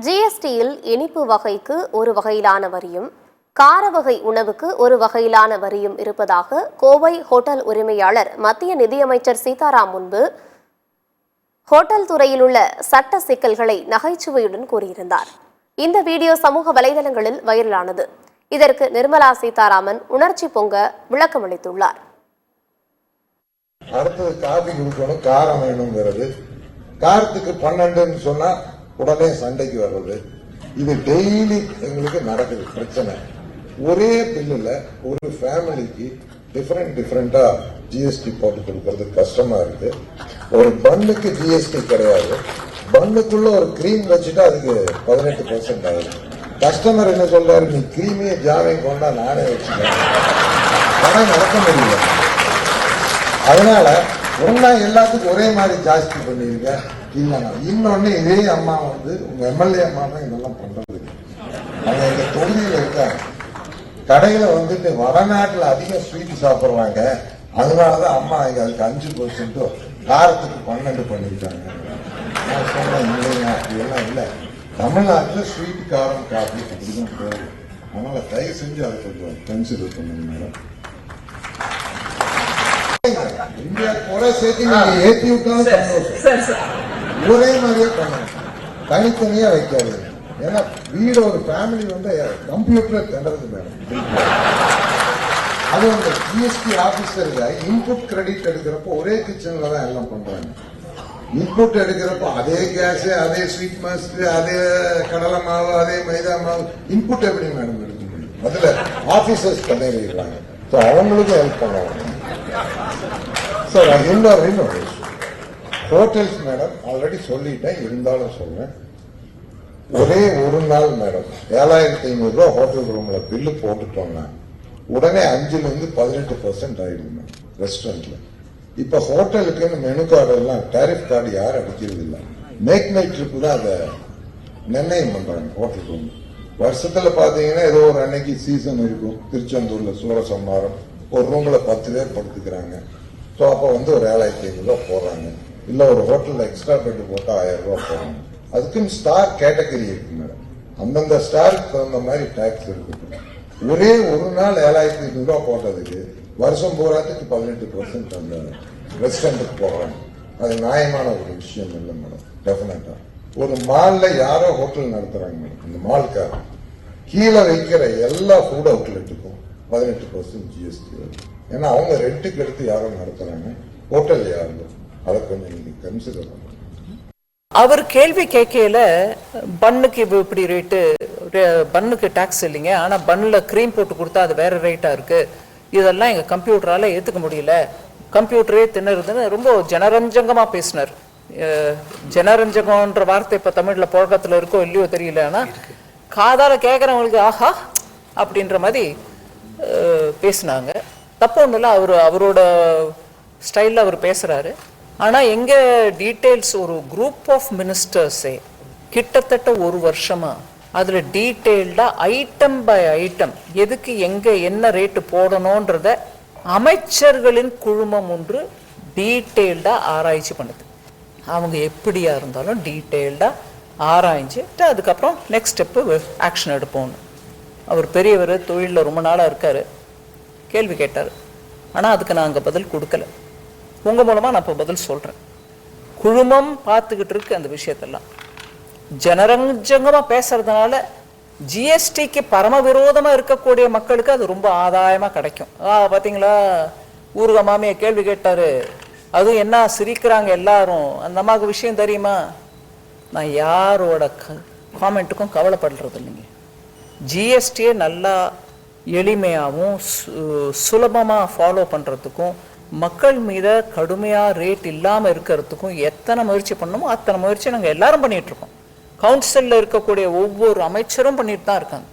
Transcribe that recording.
ஜிஎஸ்டியில் இனிப்பு வகைக்கு ஒரு வகையிலான வரியும் கார வகை உணவுக்கு ஒரு வகையிலான வரியும் இருப்பதாக கோவை ஹோட்டல் உரிமையாளர் மத்திய நிதியமைச்சர் சீதாராம் முன்பு ஹோட்டல் துறையில் உள்ள சட்ட சிக்கல்களை நகைச்சுவையுடன் கூறியிருந்தார். இந்த வீடியோ சமூக வலைதளங்களில் வைரலானது. இதற்கு நிர்மலா சீதாராமன் உணர்ச்சி பொங்க விளக்கமளித்துள்ளார். அடுத்தது காபி குடிக்கணும், காரம் வேணுங்கிறது. காரத்துக்கு 12ன்னு சொன்னா உடனே சண்டைக்கு வர்றது. இது டெய்லி எங்களுக்கு நடக்குது பிரச்சனை. ஒரே பில்லுல ஒரு ஃபேமிலிக்கு டிஃபரெண்டா ஜிஎஸ்டி போட்டு கொடுக்கறது கஷ்டமா இருக்கு. ஒரு பன்னுக்கு ஜிஎஸ்டி கிடையாது. பன்னுக்குள்ள ஒரு கிரீம் வச்சுட்டா அதுக்கு 18% ஆகுது. கஸ்டமர் என்ன சொல்றாரு, நீ கிரீமிய ஜாமையும் கொண்டா நானே வச்சுக்கிறேன். பணம் நடக்க முடியல. அதனால ஒன்னா எல்லாத்துக்கும் ஒரே மாதிரி ஜாஸ்தி பண்ணிருக்க இல்லைன்னா. இன்னொன்னு இதே அம்மா உங்க எம்எல்ஏ அம்மா தான் இதெல்லாம் பண்றது. அவங்க எங்க தொகுதியில இருக்காங்க. கடையில வடநாட்டுல அதிக ஸ்வீட் சாப்பிடுறாங்க. அதனாலதான் அம்மா இங்க அதுக்கு 5% காரத்துக்கு 12 பண்ணிட்டாங்க. நான் சொன்னேன் இல்லையா, இதெல்லாம் இல்ல. தமிழ்நாட்டுல ஸ்வீட் காரம் காப்பி அப்படிதான் போகுது. அதனால தயவு செஞ்சு அதை கொஞ்சம் கன்சிடர் பண்ணுங்க மேடம். இந்தியா குறை சேர்த்து நீங்க ஏற்றி விட்டாலும் ஒரே மாதிரியே பண்ணணும், தனித்தனியா வைக்காது. ஏன்னா வீடு ஒரு ஃபேமிலி கம்ப்யூட்டர் தண்டது மேடம். அது ஜிஎஸ்டி ஆபீசருக்கு இன்புட் கிரெடிட் எடுக்கிறப்போ ஒரே கிச்சன்ல தான் எல்லாம் பண்றாங்க. இன்புட் எடுக்கிறப்போ அதே கேஸ், அதே ஸ்வீட் மாஸ்டர், அதே கடலை மாவு, அதே மைதா மாவு, இன்புட் எப்படி மேடம் எடுக்க முடியும்? அதுல ஆபீசர்ஸ் பண்ணிடுறாங்க. அவங்களுக்கும் ஹெல்ப் பண்ணுவாங்க. சார் இன்னொரு ஹோட்டல்ஸ் மேடம் ஆல்ரெடி சொல்லிட்டேன், இருந்தாலும் சொல்றேன். ஒரே ஒரு நாள் மேடம் 7500 ரூபா ஹோட்டல் ரூம்ல பில்லு போட்டுட்டோம்னா உடனே 5% ஆயிடும் ரெஸ்டாரண்ட்ல. இப்ப ஹோட்டலுக்குன்னு மெனு கார்டு எல்லாம் டாரிஃப் கார்டு யாரும் அடிக்கிறது இல்லை. மேக் மை ட்ரிப் தான் அதை நிர்ணயம் பண்றாங்க ஹோட்டல் ரூம். வருஷத்துல பாத்தீங்கன்னா ஏதோ ஒரு அன்னைக்கு சீசன் இருக்கும். திருச்செந்தூர்ல சூரசம்மாரம் ஒரு ரூம்ல 10 பேர் படுத்துக்கிறாங்க. ஸோ அப்போ ஒரு 7500 ரூபா போடுறாங்க. இல்ல ஒரு ஹோட்டல்ல எக்ஸ்ட்ரா பெட் போட்டா 1000 ரூபாய் போடுறாங்க. அதுக்குன்னு ஸ்டார் கேட்டகரி இருக்கு மேடம். அந்தந்த ஸ்டாருக்கு தகுந்த மாதிரி டாக்ஸ் இருக்கு. ஒரே ஒரு நாள் 7500 ரூபாய் போட்டதுக்கு வருஷம் பூராத்துக்கு 18% அந்த ரெஸ்டாரண்ட்டுக்கு போடுறாங்க. அது நியாயமான ஒரு விஷயம் இல்லை மேடம். டெஃபினட்டா ஒரு மால்ல யாரோ ஹோட்டல் நடத்துறாங்க மேடம். இந்த மால்கார கீழே வைக்கிற எல்லா ஃபுட் அவுட்லெட்டுக்கும் 18% ஜிஎஸ்டி வருது. ஏன்னா அவங்க ரெண்டுக்கு எடுத்து யாரும் நடத்துறாங்க, ஹோட்டல் யாரும். அதை கொஞ்சம் நீங்க கன்சிடர் பண்ணுங்க. அவர் கேள்வி கேட்கல, பன்னுக்கு இப்படி ரேட்டு, பன்னுக்கு டாக்ஸ் இல்லைங்க, ஆனா பன்னுல கிரீம் போட்டு கொடுத்தா அது வேற ரேட்டா இருக்கு, இதெல்லாம் எங்க கம்ப்யூட்டரால ஏத்துக்க முடியல, கம்ப்யூட்டரே தின்னுறதுன்னு ரொம்ப ஜனரஞ்சகமா பேசினார். ஜனரஞ்சகம்ன்ற வார்த்தை இப்ப தமிழ்ல புழக்கத்துல இருக்கோ இல்லையோ தெரியல. ஆனா காதால கேட்கறவங்களுக்கு ஆஹா அப்படின்ற மாதிரி பேசினாங்க. தப்பு ஒன்றும் இல்லை, அவரோட ஸ்டைலில் அவர் பேசுகிறாரு. ஆனால் எங்கள் டீட்டெயில்ஸ் ஒரு குரூப் ஆஃப் மினிஸ்டர்ஸே கிட்டத்தட்ட ஒரு வருஷமாக அதில் டீட்டெயில்டாக ஐட்டம் பை ஐட்டம் எதுக்கு எங்கே என்ன ரேட்டு போடணுன்றத அமைச்சர்களின் குழுமம் ஒன்று டீட்டெயில்டாக ஆராய்ச்சி பண்ணுது. அவங்க எப்படியா இருந்தாலும் டீட்டெயில்டாக ஆராய்ஞ்சிட்டு அதுக்கப்புறம் நெக்ஸ்ட் ஸ்டெப்பு ஆக்ஷன் எடுப்போம்னு. அவர் பெரியவர், தொழிலில் ரொம்ப நாளாக இருக்கார். கேள்வி கேட்டார், ஆனால் அதுக்கு நான் அங்கே பதில் கொடுக்கல. உங்கள் மூலமாக நான் இப்போ பதில் சொல்கிறேன். குழுமம் பார்த்துக்கிட்டு இருக்கு அந்த விஷயத்தெல்லாம். ஜனரஞ்சகமாக பேசுறதுனால ஜிஎஸ்டிக்கு பரம விரோதமாக இருக்கக்கூடிய மக்களுக்கு அது ரொம்ப ஆதாயமாக கிடைக்கும். பார்த்தீங்களா, ஊருக மாமியை கேள்வி கேட்டார், அதுவும் என்ன சிரிக்கிறாங்க எல்லாரும். அந்த அம்மாவுக்கு விஷயம் தெரியுமா? நான் யாரோட காமெண்ட்டுக்கும் கவலைப்படுறது இல்லைங்க. ஜிஎஸ்டியை நல்லா எளிமையாகவும் சுலபமாக ஃபாலோ பண்ணுறதுக்கும் மக்கள் மீது கடுமையாக ரேட் இல்லாமல் இருக்கிறதுக்கும் எத்தனை முயற்சி பண்ணணுமோ அத்தனை முயற்சி நாங்கள் எல்லாரும் பண்ணிகிட்ருக்கோம். கவுன்சிலில் இருக்கக்கூடிய ஒவ்வொரு அமைச்சரும் பண்ணிட்டு தான் இருக்காங்க.